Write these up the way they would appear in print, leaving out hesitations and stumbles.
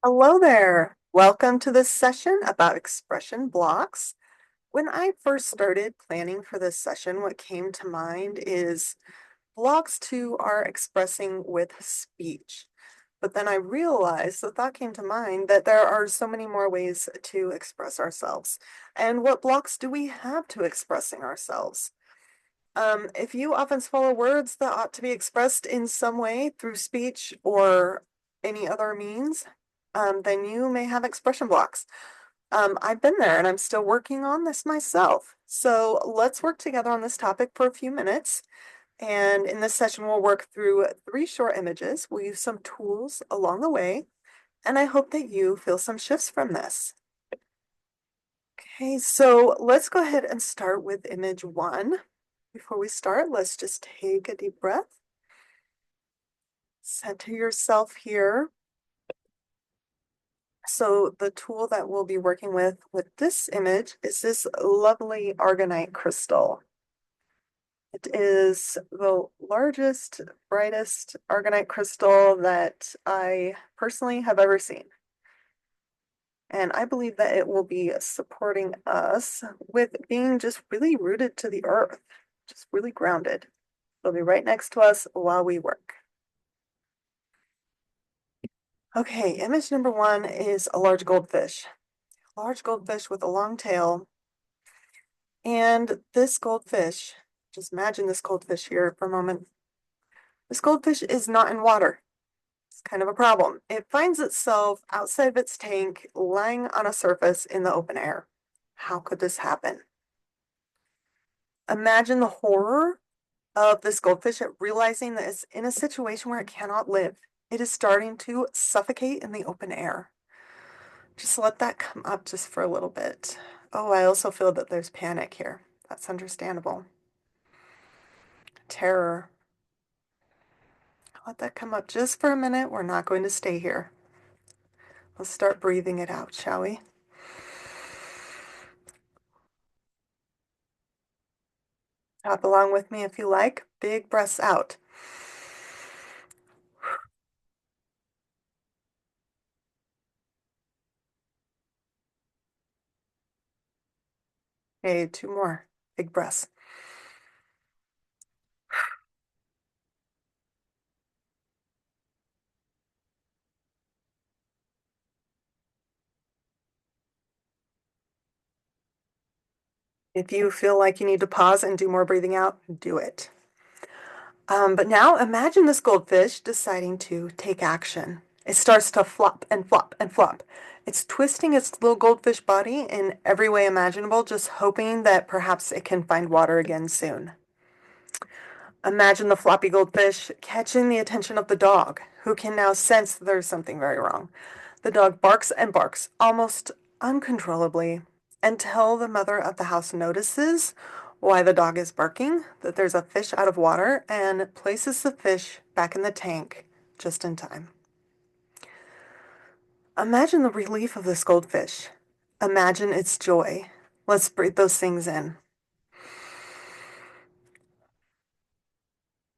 Hello there. Welcome to this session about expression blocks. When I first started planning for this session, what came to mind is blocks to our expressing with speech. But then I realized, the thought came to mind that there are so many more ways to express ourselves. And what blocks do we have to expressing ourselves? If you often swallow words that ought to be expressed in some way through speech or any other means, then you may have expression blocks. I've been there and I'm still working on this myself. So let's work together on this topic for a few minutes. And in this session, we'll work through 3 short images. We'll use some tools along the way, and I hope that you feel some shifts from this. Okay, so let's go ahead and start with image 1. Before we start, let's just take a deep breath. Center yourself here. So the tool that we'll be working with this image is this lovely aragonite crystal. It is the largest, brightest aragonite crystal that I personally have ever seen. And I believe that it will be supporting us with being just really rooted to the earth, just really grounded. It'll be right next to us while we work. Okay, image number 1 is a large goldfish. Large goldfish with a long tail. And this goldfish, just imagine this goldfish here for a moment. This goldfish is not in water. It's kind of a problem. It finds itself outside of its tank, lying on a surface in the open air. How could this happen? Imagine the horror of this goldfish at realizing that it's in a situation where it cannot live. It is starting to suffocate in the open air. Just let that come up just for a little bit. Oh, I also feel that there's panic here. That's understandable. Terror. Let that come up just for a minute. We're not going to stay here. Let's start breathing it out, shall we? Tap along with me if you like. Big breaths out. Okay, 2 more. Big breaths. If you feel like you need to pause and do more breathing out, do it. But now imagine this goldfish deciding to take action. It starts to flop and flop and flop. It's twisting its little goldfish body in every way imaginable, just hoping that perhaps it can find water again soon. Imagine the floppy goldfish catching the attention of the dog, who can now sense there's something very wrong. The dog barks and barks, almost uncontrollably, until the mother of the house notices why the dog is barking, that there's a fish out of water, and places the fish back in the tank just in time. Imagine the relief of this goldfish. Imagine its joy. Let's breathe those things in.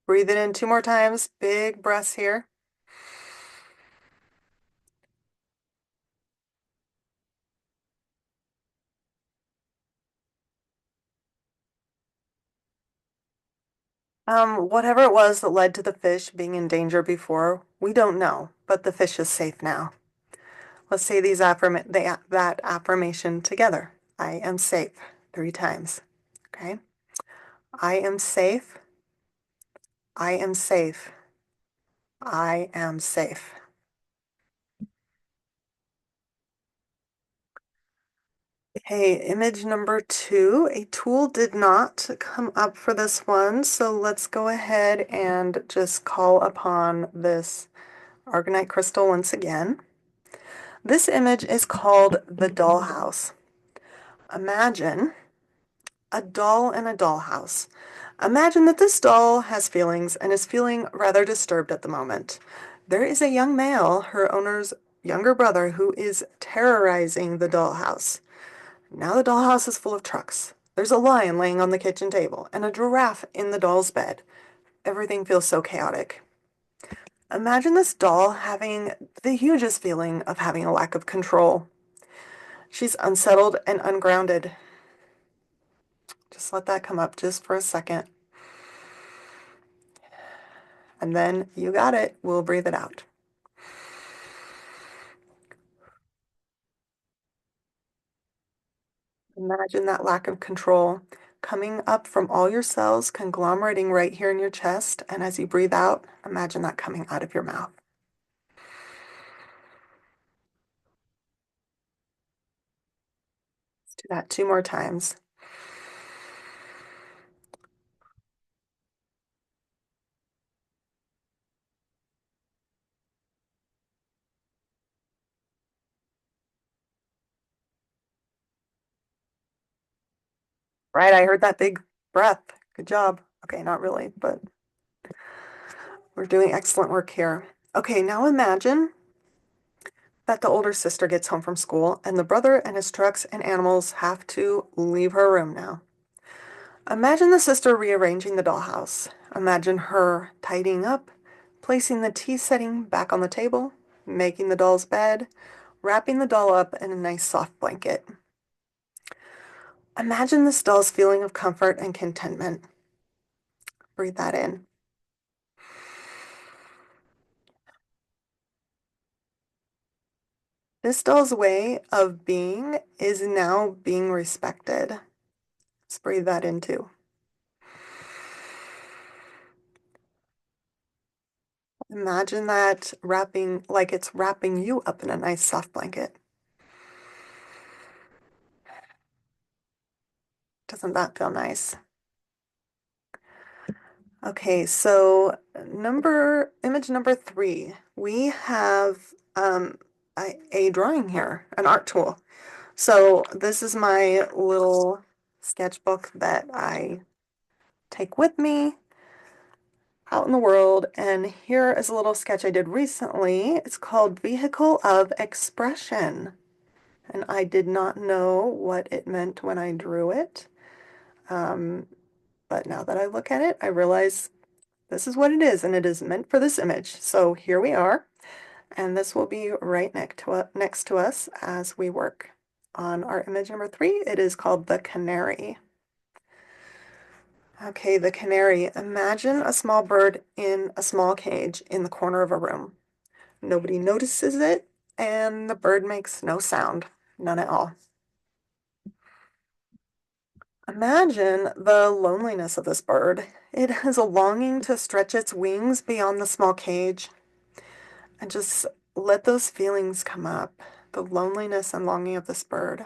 Breathe it in 2 more times. Big breaths here. Whatever it was that led to the fish being in danger before, we don't know, but the fish is safe now. Let's say that affirmation together. I am safe 3 times. Okay? I am safe. I am safe. I am safe. Okay, image number 2. A tool did not come up for this one, so let's go ahead and just call upon this aragonite crystal once again. This image is called the dollhouse. Imagine a doll in a dollhouse. Imagine that this doll has feelings and is feeling rather disturbed at the moment. There is a young male, her owner's younger brother, who is terrorizing the dollhouse. Now the dollhouse is full of trucks. There's a lion laying on the kitchen table and a giraffe in the doll's bed. Everything feels so chaotic. Imagine this doll having the hugest feeling of having a lack of control. She's unsettled and ungrounded. Just let that come up just for a second. And then you got it. We'll breathe it out. Imagine that lack of control coming up from all your cells, conglomerating right here in your chest. And as you breathe out, imagine that coming out of your mouth. Let's do that 2 more times. Right, I heard that big breath. Good job. Okay, not really, but we're doing excellent work here. Okay, now imagine that the older sister gets home from school and the brother and his trucks and animals have to leave her room now. Imagine the sister rearranging the dollhouse. Imagine her tidying up, placing the tea setting back on the table, making the doll's bed, wrapping the doll up in a nice soft blanket. Imagine this doll's feeling of comfort and contentment. Breathe that in. This doll's way of being is now being respected. Let's breathe that in too. Imagine that wrapping, like it's wrapping you up in a nice soft blanket. Doesn't that feel nice? Okay, so image number 3, we have a drawing here, an art tool. So this is my little sketchbook that I take with me out in the world. And here is a little sketch I did recently. It's called Vehicle of Expression. And I did not know what it meant when I drew it. But now that I look at it, I realize this is what it is, and it is meant for this image. So here we are, and this will be right next to us as we work on our image number 3. It is called the canary. Okay, the canary. Imagine a small bird in a small cage in the corner of a room. Nobody notices it, and the bird makes no sound, none at all. Imagine the loneliness of this bird. It has a longing to stretch its wings beyond the small cage and just let those feelings come up, the loneliness and longing of this bird.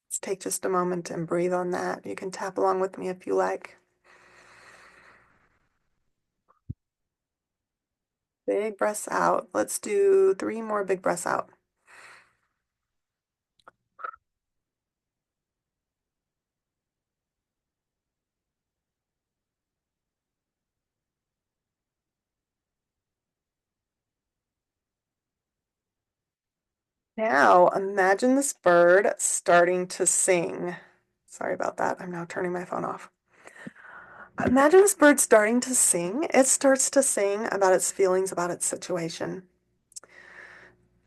Let's take just a moment and breathe on that. You can tap along with me if you like. Big breaths out. Let's do 3 more big breaths out. Now imagine this bird starting to sing. Sorry about that. I'm now turning my phone off. Imagine this bird starting to sing. It starts to sing about its feelings about its situation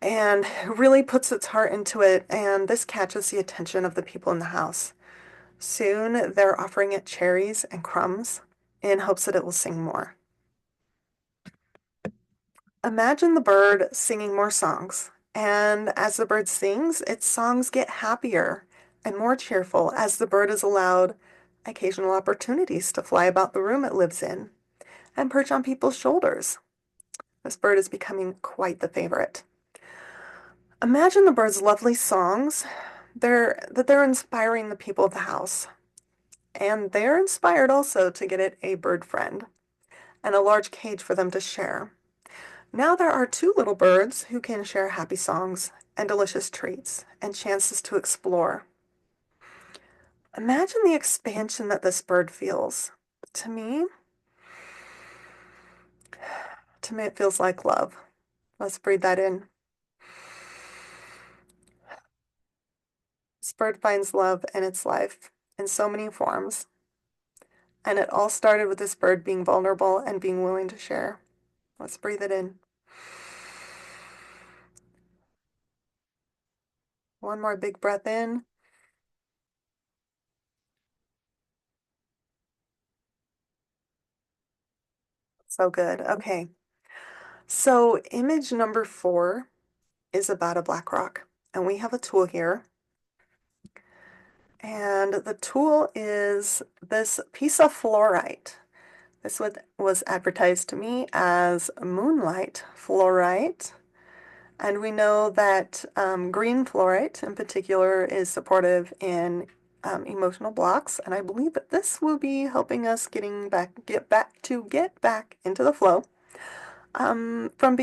and really puts its heart into it. And this catches the attention of the people in the house. Soon they're offering it cherries and crumbs in hopes that it will sing more. Imagine the bird singing more songs. And as the bird sings, its songs get happier and more cheerful as the bird is allowed occasional opportunities to fly about the room it lives in and perch on people's shoulders. This bird is becoming quite the favorite. Imagine the bird's lovely songs. They're inspiring the people of the house. And they're inspired also to get it a bird friend and a large cage for them to share. Now there are 2 little birds who can share happy songs and delicious treats and chances to explore. Imagine the expansion that this bird feels. To me, it feels like love. Let's breathe that in. This bird finds love in its life in so many forms. And it all started with this bird being vulnerable and being willing to share. Let's breathe it in. One more big breath in. So good. Okay. So image number 4 is about a black rock. And we have a tool here. And the tool is this piece of fluorite. This was advertised to me as moonlight fluorite. And we know that green fluorite in particular is supportive in emotional blocks. And I believe that this will be helping us get back into the flow from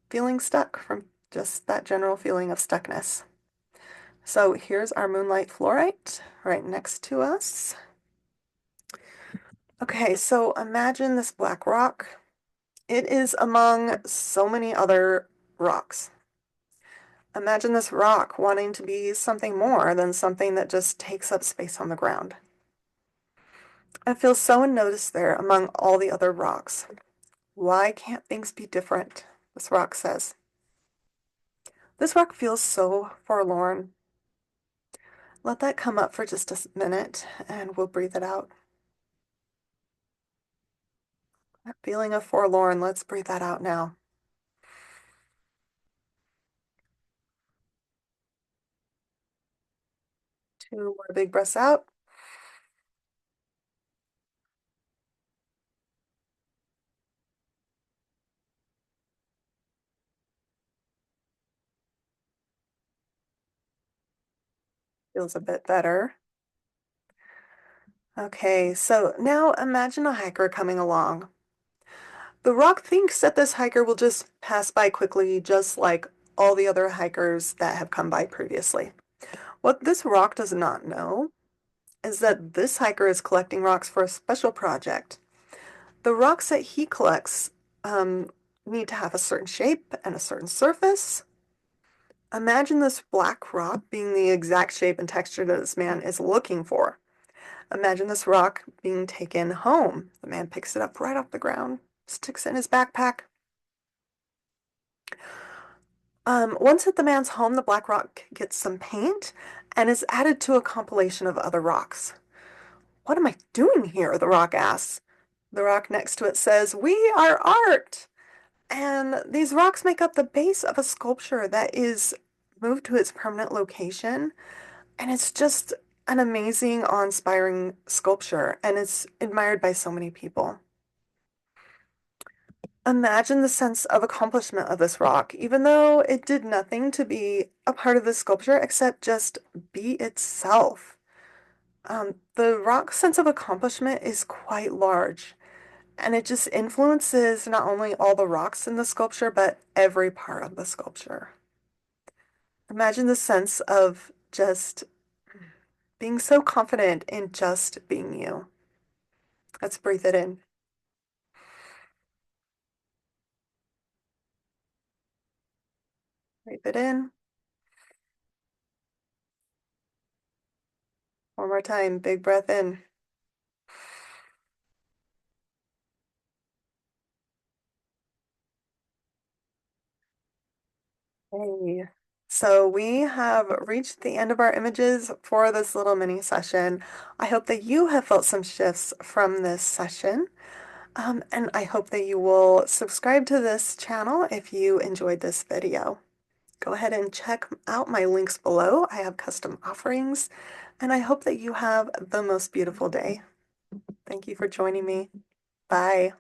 feeling stuck, from just that general feeling of stuckness. So here's our moonlight fluorite right next to us. Okay, so imagine this black rock. It is among so many other rocks. Imagine this rock wanting to be something more than something that just takes up space on the ground. It feels so unnoticed there among all the other rocks. Why can't things be different? This rock says. This rock feels so forlorn. Let that come up for just a minute and we'll breathe it out. That feeling of forlorn, let's breathe that out now. 2 more big breaths out. Feels a bit better. Okay, so now imagine a hiker coming along. The rock thinks that this hiker will just pass by quickly, just like all the other hikers that have come by previously. What this rock does not know is that this hiker is collecting rocks for a special project. The rocks that he collects need to have a certain shape and a certain surface. Imagine this black rock being the exact shape and texture that this man is looking for. Imagine this rock being taken home. The man picks it up right off the ground, sticks it in his backpack. Once at the man's home, the black rock gets some paint and is added to a compilation of other rocks. What am I doing here? The rock asks. The rock next to it says, "We are art." And these rocks make up the base of a sculpture that is moved to its permanent location. And it's just an amazing, awe-inspiring sculpture, and it's admired by so many people. Imagine the sense of accomplishment of this rock, even though it did nothing to be a part of the sculpture except just be itself. The rock's sense of accomplishment is quite large, and it just influences not only all the rocks in the sculpture, but every part of the sculpture. Imagine the sense of just being so confident in just being you. Let's breathe it in. Breathe it in. One more time. Big breath in. Okay. So we have reached the end of our images for this little mini session. I hope that you have felt some shifts from this session. And I hope that you will subscribe to this channel if you enjoyed this video. Go ahead and check out my links below. I have custom offerings, and I hope that you have the most beautiful day. Thank you for joining me. Bye.